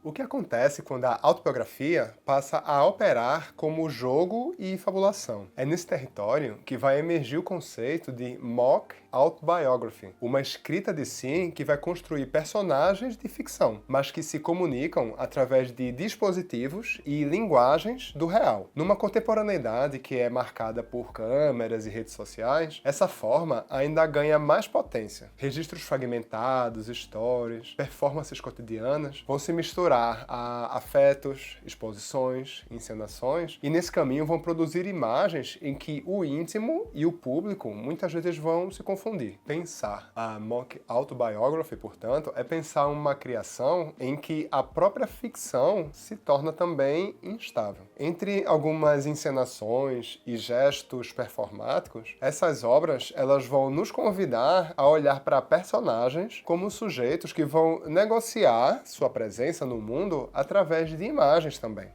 O que acontece quando a autobiografia passa a operar como jogo e fabulação? É nesse território que vai emergir o conceito de mock autobiography, uma escrita de si que vai construir personagens de ficção, mas que se comunicam através de dispositivos e linguagens do real. Numa contemporaneidade que é marcada por câmeras e redes sociais, essa forma ainda ganha mais potência. Registros fragmentados, stories, performances cotidianas vão se misturar a afetos, exposições, encenações, e nesse caminho vão produzir imagens em que o íntimo e o público muitas vezes vão se confundir. Pensar a mock autobiography, portanto, é pensar uma criação em que a própria ficção se torna também instável. Entre algumas encenações e gestos performáticos, essas obras elas vão nos convidar a olhar para personagens como sujeitos que vão negociar sua presença no mundo através de imagens também.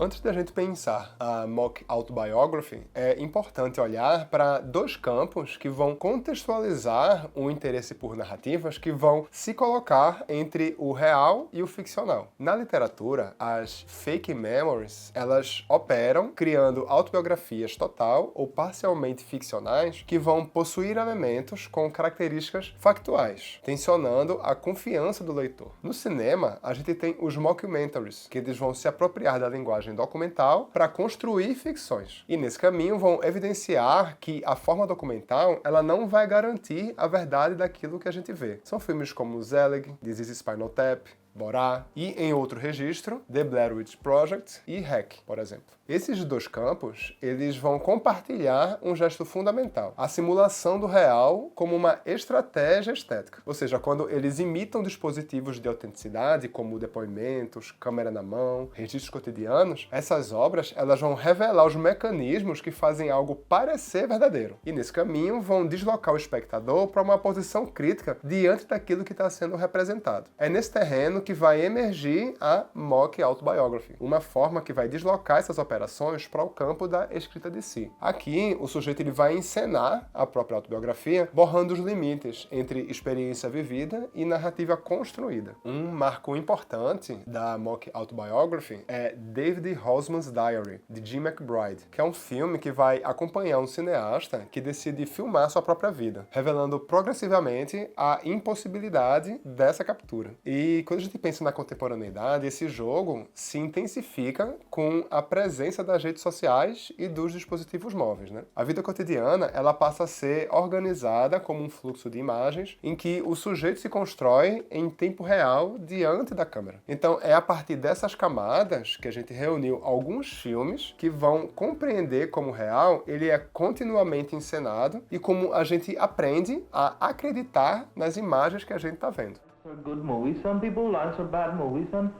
Antes da gente pensar a mock autobiography, é importante olhar para dois campos que vão contextualizar o interesse por narrativas que vão se colocar entre o real e o ficcional. Na literatura, as fake memories, elas operam criando autobiografias total ou parcialmente ficcionais que vão possuir elementos com características factuais, tensionando a confiança do leitor. No cinema, a gente tem os mockumentaries, que eles vão se apropriar da linguagem documental para construir ficções. E nesse caminho vão evidenciar que a forma documental ela não vai garantir a verdade daquilo que a gente vê. São filmes como Zelig, This is Spinal Tap, Borá e, em outro registro, The Blair Witch Project e Hack, por exemplo. Esses dois campos, eles vão compartilhar um gesto fundamental, a simulação do real como uma estratégia estética. Ou seja, quando eles imitam dispositivos de autenticidade, como depoimentos, câmera na mão, registros cotidianos, essas obras elas vão revelar os mecanismos que fazem algo parecer verdadeiro. E, nesse caminho, vão deslocar o espectador para uma posição crítica diante daquilo que está sendo representado. É nesse terreno que vai emergir a mock autobiography, uma forma que vai deslocar essas operações para o campo da escrita de si. Aqui, o sujeito ele vai encenar a própria autobiografia, borrando os limites entre experiência vivida e narrativa construída. Um marco importante da mock autobiography é David Hosman's Diary, de Jim McBride, que é um filme que vai acompanhar um cineasta que decide filmar sua própria vida, revelando progressivamente a impossibilidade dessa captura. E quando a gente pensa na contemporaneidade, esse jogo se intensifica com a presença das redes sociais e dos dispositivos móveis, né? A vida cotidiana, ela passa a ser organizada como um fluxo de imagens em que o sujeito se constrói em tempo real diante da câmera. Então, é a partir dessas camadas que a gente reuniu alguns filmes que vão compreender como o real ele é continuamente encenado e como a gente aprende a acreditar nas imagens que a gente está vendo. Good movies. Some people like bad movies, and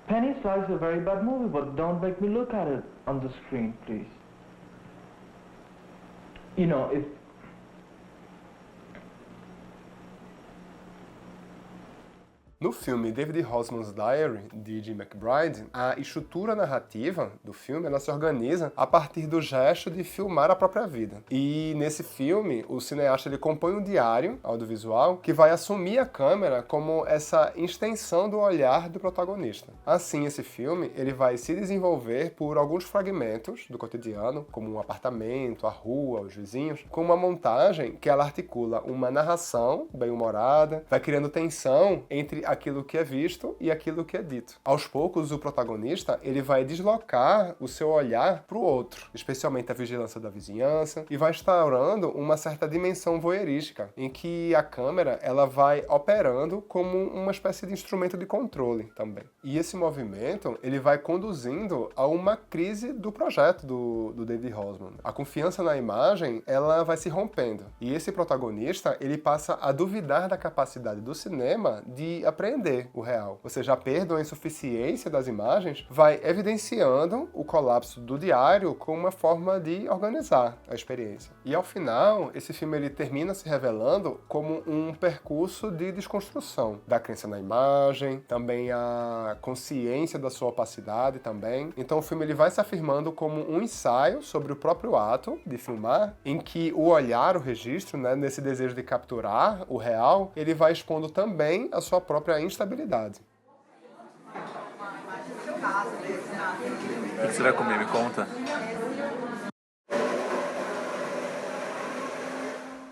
Penny Slice is a very bad movie, but don't make me look at it on the screen, please. You know, if No filme David Hosman's Diary, de Jim McBride, a estrutura narrativa do filme ela se organiza a partir do gesto de filmar a própria vida. E nesse filme, o cineasta ele compõe um diário audiovisual que vai assumir a câmera como essa extensão do olhar do protagonista. Assim, esse filme ele vai se desenvolver por alguns fragmentos do cotidiano, como um apartamento, a rua, os vizinhos, com uma montagem que ela articula uma narração bem-humorada, vai criando tensão entre aquilo que é visto e aquilo que é dito. Aos poucos, o protagonista ele vai deslocar o seu olhar para o outro, especialmente a vigilância da vizinhança, e vai instaurando uma certa dimensão voyeurística, em que a câmera ela vai operando como uma espécie de instrumento de controle também. E esse movimento ele vai conduzindo a uma crise do projeto do David Hosman. A confiança na imagem ela vai se rompendo, e esse protagonista ele passa a duvidar da capacidade do cinema de apreender o real. Ou seja, a perda ou a insuficiência das imagens vai evidenciando o colapso do diário como uma forma de organizar a experiência. E ao final, esse filme ele termina se revelando como um percurso de desconstrução da crença na imagem, também a consciência da sua opacidade também. Então o filme ele vai se afirmando como um ensaio sobre o próprio ato de filmar, em que o olhar, o registro, né, nesse desejo de capturar o real, ele vai expondo também a sua própria instabilidade. O que você vai comer? Me conta.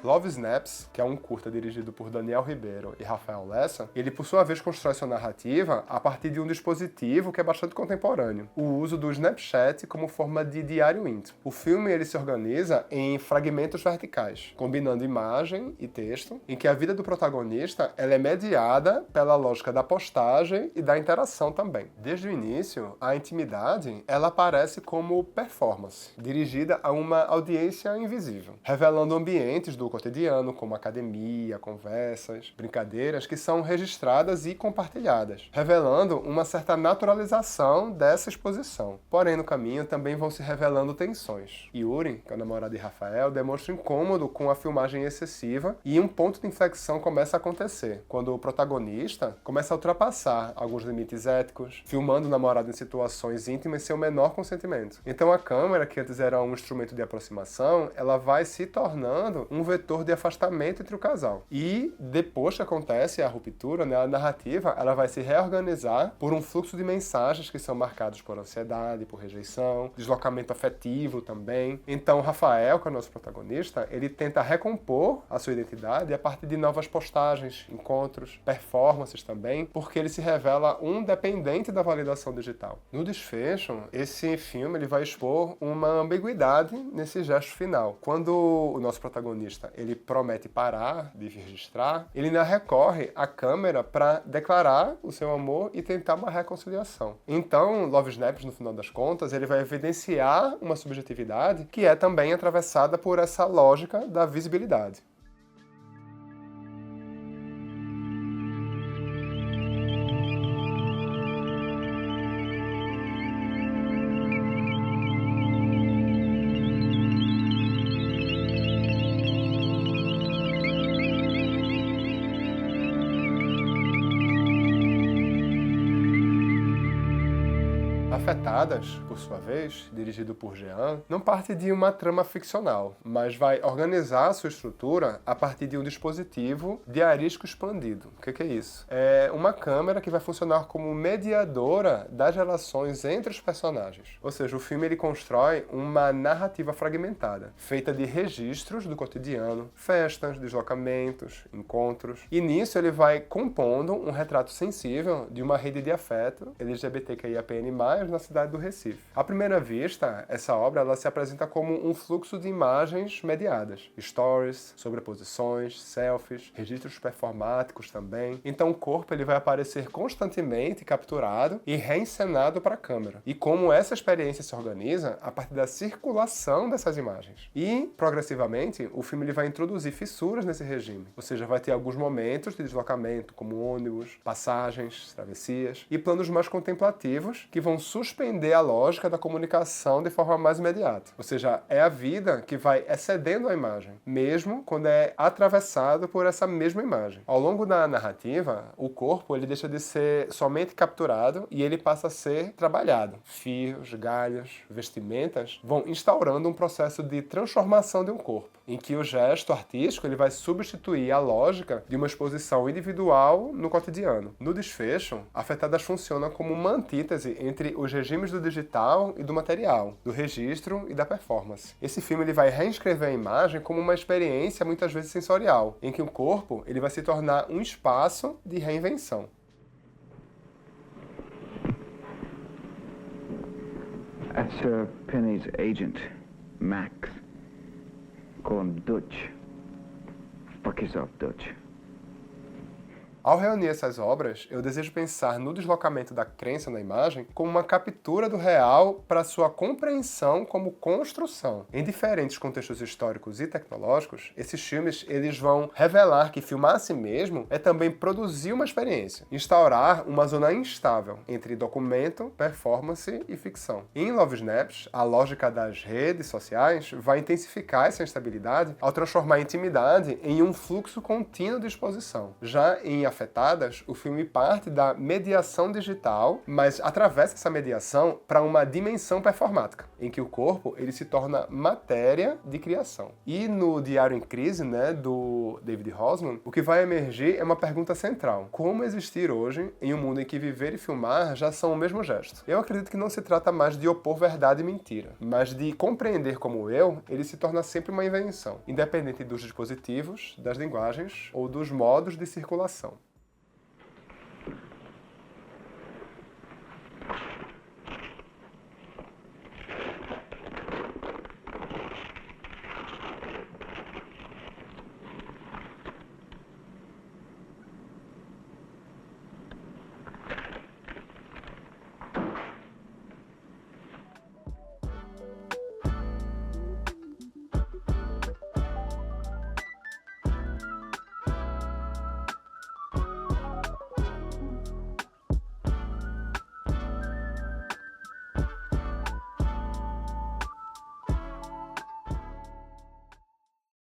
Love Snaps, que é um curta dirigido por Daniel Ribeiro e Rafael Lessa, ele por sua vez constrói sua narrativa a partir de um dispositivo que é bastante contemporâneo, o uso do Snapchat como forma de diário íntimo. O filme ele se organiza em fragmentos verticais, combinando imagem e texto, em que a vida do protagonista ela é mediada pela lógica da postagem e da interação também. Desde o início, a intimidade ela aparece como performance, dirigida a uma audiência invisível, revelando ambientes do cotidiano, como academia, conversas, brincadeiras que são registradas e compartilhadas, revelando uma certa naturalização dessa exposição. Porém, no caminho também vão se revelando tensões. Yuri, que é o namorado de Rafael, demonstra incômodo com a filmagem excessiva e um ponto de inflexão começa a acontecer, quando o protagonista começa a ultrapassar alguns limites éticos, filmando o namorado em situações íntimas sem o menor consentimento. Então a câmera, que antes era um instrumento de aproximação, ela vai se tornando um vetor de afastamento entre o casal. E depois que acontece a ruptura, né, a narrativa ela vai se reorganizar por um fluxo de mensagens que são marcados por ansiedade, por rejeição, deslocamento afetivo também. Então Rafael, que é o nosso protagonista, ele tenta recompor a sua identidade a partir de novas postagens, encontros, performances também, porque ele se revela um dependente da validação digital. No desfecho, esse filme ele vai expor uma ambiguidade nesse gesto final. Quando o nosso protagonista ele promete parar de registrar, ele ainda recorre à câmera para declarar o seu amor e tentar uma reconciliação. Então, Love Snaps, no final das contas, ele vai evidenciar uma subjetividade que é também atravessada por essa lógica da visibilidade. Afetadas, por sua vez, dirigido por Jean, não parte de uma trama ficcional, mas vai organizar sua estrutura a partir de um dispositivo diarístico expandido. O que é isso? É uma câmera que vai funcionar como mediadora das relações entre os personagens. Ou seja, o filme ele constrói uma narrativa fragmentada, feita de registros do cotidiano, festas, deslocamentos, encontros. E nisso ele vai compondo um retrato sensível de uma rede de afeto LGBTQIAPN+, na cidade do Recife. À primeira vista, essa obra ela se apresenta como um fluxo de imagens mediadas. Stories, sobreposições, selfies, registros performáticos também. Então o corpo ele vai aparecer constantemente capturado e reencenado para a câmera. E como essa experiência se organiza a partir da circulação dessas imagens. E, progressivamente, o filme ele vai introduzir fissuras nesse regime. Ou seja, vai ter alguns momentos de deslocamento, como ônibus, passagens, travessias, e planos mais contemplativos que vão suspender a lógica da comunicação de forma mais imediata. Ou seja, é a vida que vai excedendo a imagem, mesmo quando é atravessado por essa mesma imagem. Ao longo da narrativa, o corpo ele deixa de ser somente capturado e ele passa a ser trabalhado. Fios, galhos, vestimentas vão instaurando um processo de transformação de um corpo, em que o gesto artístico ele vai substituir a lógica de uma exposição individual no cotidiano. No desfecho, Afetadas funciona como uma antítese entre os regimes do digital e do material, do registro e da performance. Esse filme ele vai reescrever a imagem como uma experiência muitas vezes sensorial, em que o corpo ele vai se tornar um espaço de reinvenção. That's Penny's agent, Max. Call him Dutch. Fuck yourself, Dutch. Ao reunir essas obras, eu desejo pensar no deslocamento da crença na imagem como uma captura do real para sua compreensão como construção. Em diferentes contextos históricos e tecnológicos, esses filmes eles vão revelar que filmar a si mesmo é também produzir uma experiência, instaurar uma zona instável entre documento, performance e ficção. Em Love Snaps, a lógica das redes sociais vai intensificar essa instabilidade ao transformar a intimidade em um fluxo contínuo de exposição. Já em Afetadas, o filme parte da mediação digital, mas atravessa essa mediação para uma dimensão performática, em que o corpo ele se torna matéria de criação. E no Diário em Crise, do David Hosman, o que vai emergir é uma pergunta central: como existir hoje em um mundo em que viver e filmar já são o mesmo gesto? Eu acredito que não se trata mais de opor verdade e mentira, mas de compreender como ele se torna sempre uma invenção, independente dos dispositivos, das linguagens ou dos modos de circulação.